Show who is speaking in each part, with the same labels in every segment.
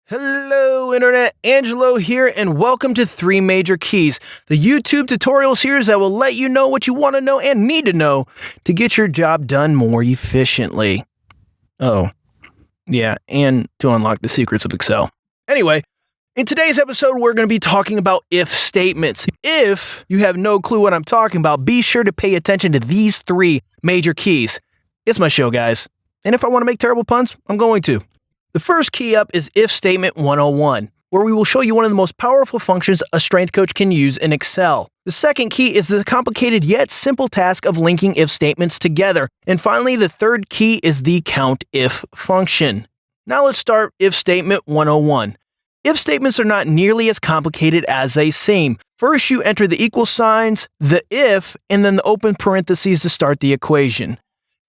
Speaker 1: Hello Internet, Angelo here, and welcome to 3 Major Keys, the YouTube tutorial series that will let you know what you want to know and need to know to get your job done more efficiently. Oh, yeah, and to unlock the secrets of Excel. Anyway, in today's episode, we're going to be talking about if statements. If you have no clue what I'm talking about, be sure to pay attention to these 3 major keys. It's my show, guys, and if I want to make terrible puns, I'm going to. The first key up is If Statement 101, where we will show you one of the most powerful functions a strength coach can use in Excel. The second key is the complicated yet simple task of linking if statements together. And finally, the third key is the Countif function. Now let's start If Statement 101. If statements are not nearly as complicated as they seem. First, you enter the equal signs, the if, and then the open parentheses to start the equation.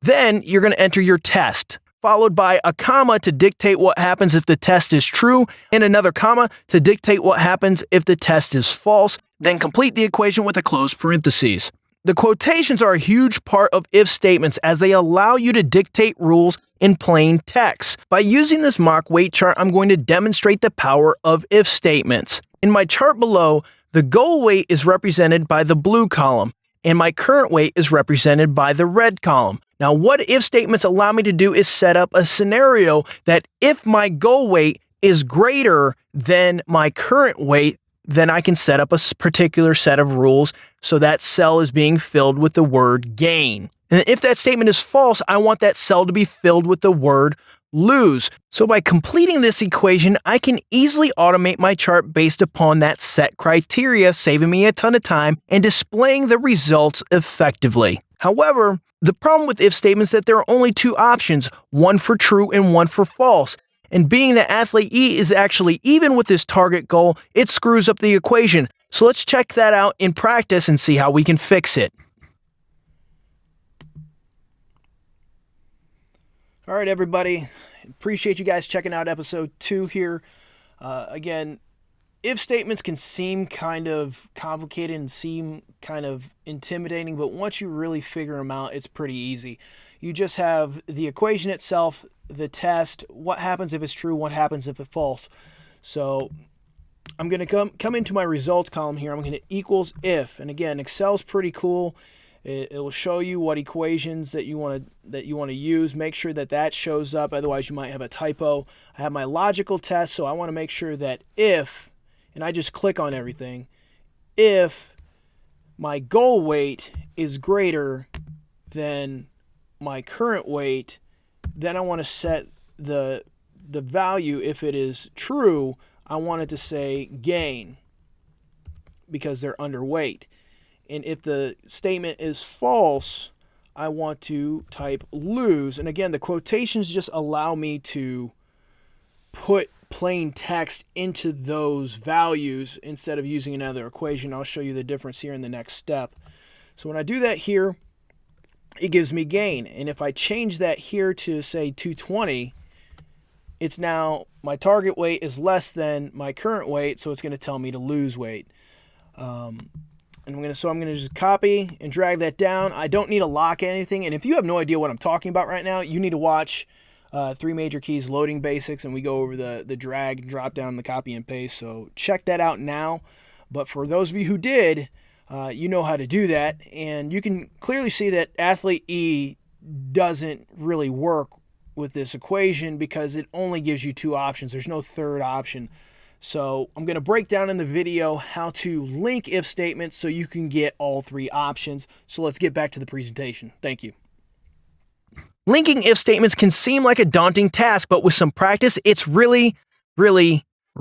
Speaker 1: Then you're going to enter your test, followed by a comma to dictate what happens if the test is true, and another comma to dictate what happens if the test is false, then complete the equation with a closed parentheses. The quotations are a huge part of if statements as they allow you to dictate rules in plain text. By using this mock weight chart, I'm going to demonstrate the power of if statements. In my chart below, the goal weight is represented by the blue column, and my current weight is represented by the red column. Now, what if statements allow me to do is set up a scenario that if my goal weight is greater than my current weight, then I can set up a particular set of rules so that cell is being filled with the word gain. And if that statement is false, I want that cell to be filled with the word lose. So by completing this equation, I can easily automate my chart based upon that set criteria, saving me a ton of time and displaying the results effectively. However, the problem with if statements is that there are only 2 options, one for true and one for false. And being that athlete E is actually even with this target goal, it screws up the equation. So let's check that out in practice and see how we can fix it. All right, everybody. Appreciate you guys checking out episode 2 here. Again, if statements can seem kind of complicated and seem kind of intimidating, but once you really figure them out, it's pretty easy. You just have the equation itself, the test, what happens if it's true, what happens if it's false. So I'm going to come into my results column here. I'm going to equals if, and again, Excel's pretty cool. It will show you what equations that you want to use. Make sure that that shows up, otherwise you might have a typo. I have my logical test, so I want to make sure that if, and I just click on everything, if my goal weight is greater than my current weight, then I want to set the value, if it is true, I want it to say gain because they're underweight. And if the statement is false, I want to type lose. And again, the quotations just allow me to put plain text into those values instead of using another equation. I'll show you the difference here in the next step. So when I do that here, it gives me gain. And if I change that here to say 220, it's now my target weight is less than my current weight, so it's going to tell me to lose weight. And I'm going to just copy and drag that down. I don't need to lock anything. And if you have no idea what I'm talking about right now, you need to watch 3 Major Keys Loading Basics, and we go over the drag and drop down, the copy and paste. So check that out now. But for those of you who did, you know how to do that. And you can clearly see that athlete E doesn't really work with this equation because it only gives you 2 options. There's no third option. So I'm going to break down in the video how to link if statements so you can get all 3 options. So let's get back to the presentation. Thank you. Linking if statements can seem like a daunting task, but with some practice, it's really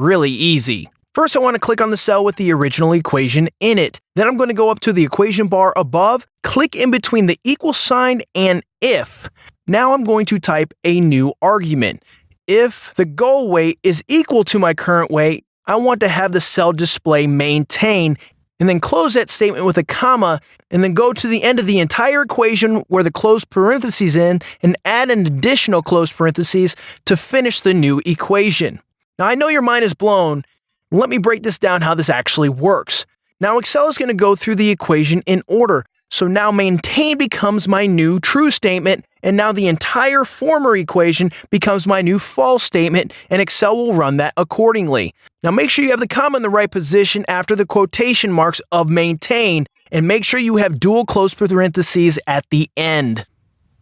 Speaker 1: easy. First, I want to click on the cell with the original equation in it. Then I'm going to go up to the equation bar above, click in between the equal sign and if. Now I'm going to type a new argument. If the goal weight is equal to my current weight, I want to have the cell display maintain, and then close that statement with a comma, and then go to the end of the entire equation where the closed parentheses in, and add an additional closed parentheses to finish the new equation. Now I know your mind is blown. Let me break this down how this actually works. Now Excel is going to go through the equation in order. So now maintain becomes my new true statement, and now the entire former equation becomes my new false statement, and Excel will run that accordingly. Now make sure you have the comma in the right position after the quotation marks of maintain, and make sure you have dual close parentheses at the end.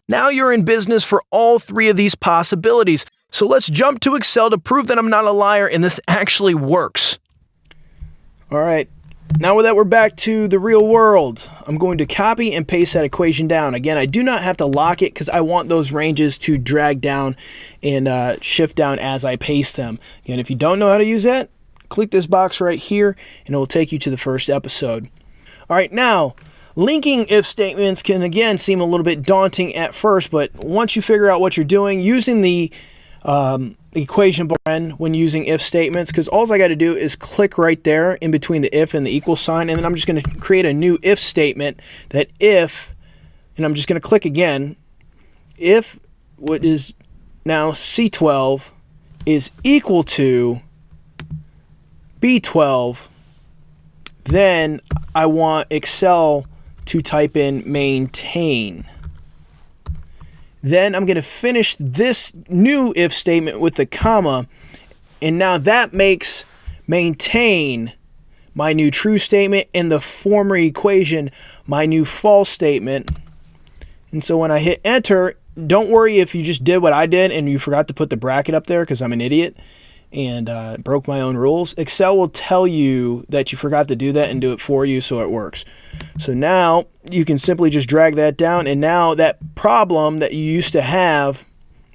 Speaker 1: Now you're in business for all three of these possibilities. So let's jump to Excel to prove that I'm not a liar and this actually works. All right. Now with that, we're back to the real world. I'm going to copy and paste that equation down. Again, I do not have to lock it because I want those ranges to drag down and shift down as I paste them. Again, if you don't know how to use that, click this box right here and it will take you to the first episode. All right, now, linking if statements can again seem a little bit daunting at first, but once you figure out what you're doing, using the equation blend when using if statements, because all I got to do is click right there in between the if and the equal sign, and then I'm just going to create a new if statement that if, and I'm just going to click again, if what is now C12 is equal to B12, then I want Excel to type in maintain. Then I'm going to finish this new if statement with the comma, and now that makes maintain my new true statement and the former equation my new false statement. And so when I hit enter, don't worry if you just did what I did and you forgot to put the bracket up there because I'm an idiot and broke my own rules. Excel will tell you that you forgot to do that and do it for you, so it works. So now you can simply just drag that down, and now that problem that you used to have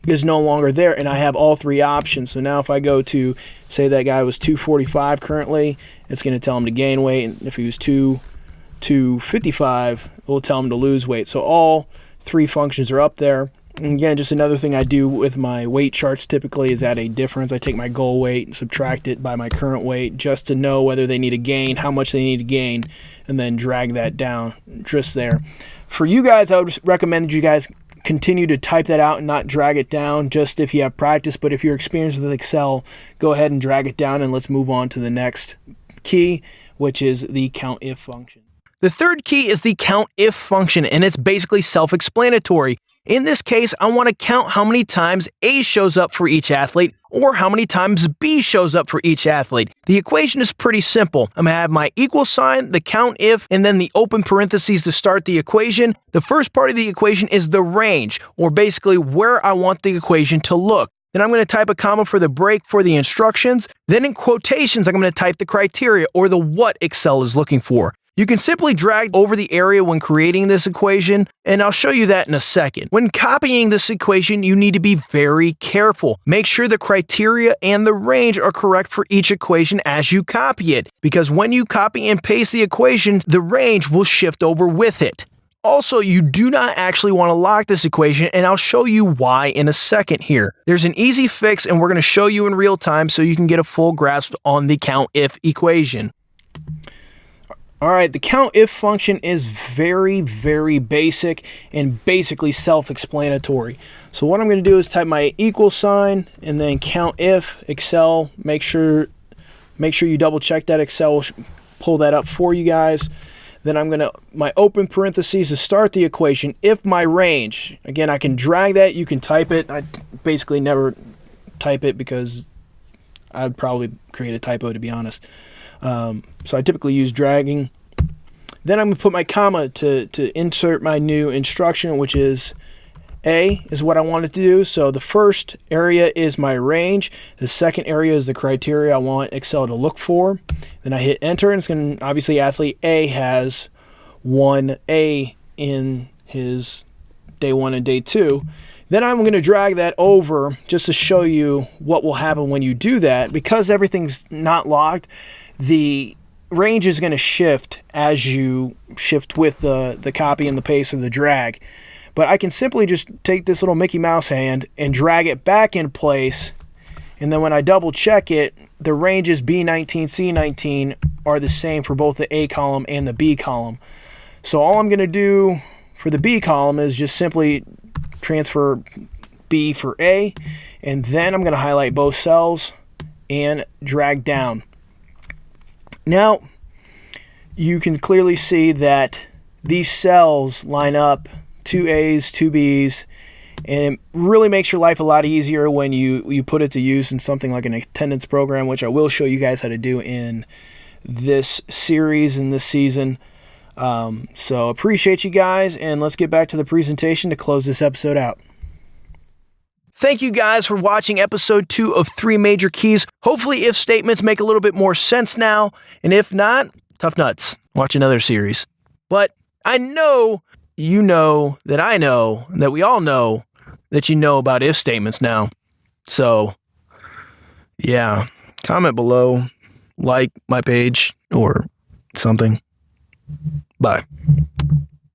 Speaker 1: is no longer there, and I have all three options. So now if I go to, say that guy was 245 currently, it's going to tell him to gain weight, and if he was 255, it will tell him to lose weight. So all three functions are up there. And again, just another thing I do with my weight charts typically is add a difference. I take my goal weight and subtract it by my current weight just to know whether they need to gain, how much they need to gain, and then drag that down just there. For you guys, I would recommend that you guys continue to type that out and not drag it down just if you have practice. But if you're experienced with Excel, go ahead and drag it down, and let's move on to the next key, which is the Countif function. The third key is the Countif function, and it's basically self-explanatory. In this case, I want to count how many times A shows up for each athlete or how many times B shows up for each athlete. The equation is pretty simple. I'm going to have my equal sign, the Countif, and then the open parentheses to start the equation. The first part of the equation is the range, or basically where I want the equation to look. Then I'm going to type a comma for the break for the instructions. Then in quotations, I'm going to type the criteria, or the what Excel is looking for. You can simply drag over the area when creating this equation, and I'll show you that in a second. When copying this equation, you need to be very careful. Make sure the criteria and the range are correct for each equation as you copy it, because when you copy and paste the equation, the range will shift over with it. Also, you do not actually want to lock this equation, and I'll show you why in a second here. There's an easy fix, and we're going to show you in real time so you can get a full grasp on the Countif equation. All right, the Countif function is very, very basic and basically self-explanatory. So what I'm going to do is type my equal sign and then Countif, Excel. Make sure you double check that. Excel will pull that up for you guys. Then I'm going to, my open parentheses to start the equation, if my range. Again, I can drag that, you can type it. I basically never type it because I'd probably create a typo, to be honest. So I typically use dragging. Then I'm going to put my comma to insert my new instruction, which is A is what I wanted to do. So the first area is my range. The second area is the criteria I want Excel to look for. Then I hit enter, and it's going to, obviously athlete A has 1A in his day 1 and day 2. Then I'm going to drag that over just to show you what will happen when you do that. Because everything's not locked, the range is going to shift as you shift with the copy and the paste or the drag. But I can simply just take this little Mickey Mouse hand and drag it back in place. And then when I double check it, the ranges B19, C19 are the same for both the A column and the B column. So all I'm going to do for the B column is just simply transfer B for A, and then I'm going to highlight both cells and drag down. Now you can clearly see that these cells line up, 2 A's, 2 B's, and it really makes your life a lot easier when you put it to use in something like an attendance program, which I will show you guys how to do in this series, in this season. So appreciate you guys, and let's get back to the presentation to close this episode out. Thank you guys for watching episode 2 of 3 Major Keys. Hopefully if statements make a little bit more sense now, and if not, tough nuts. Watch another series. But I know you know that I know, that we all know that you know about if statements now. So, yeah, comment below, like my page or something. Bye.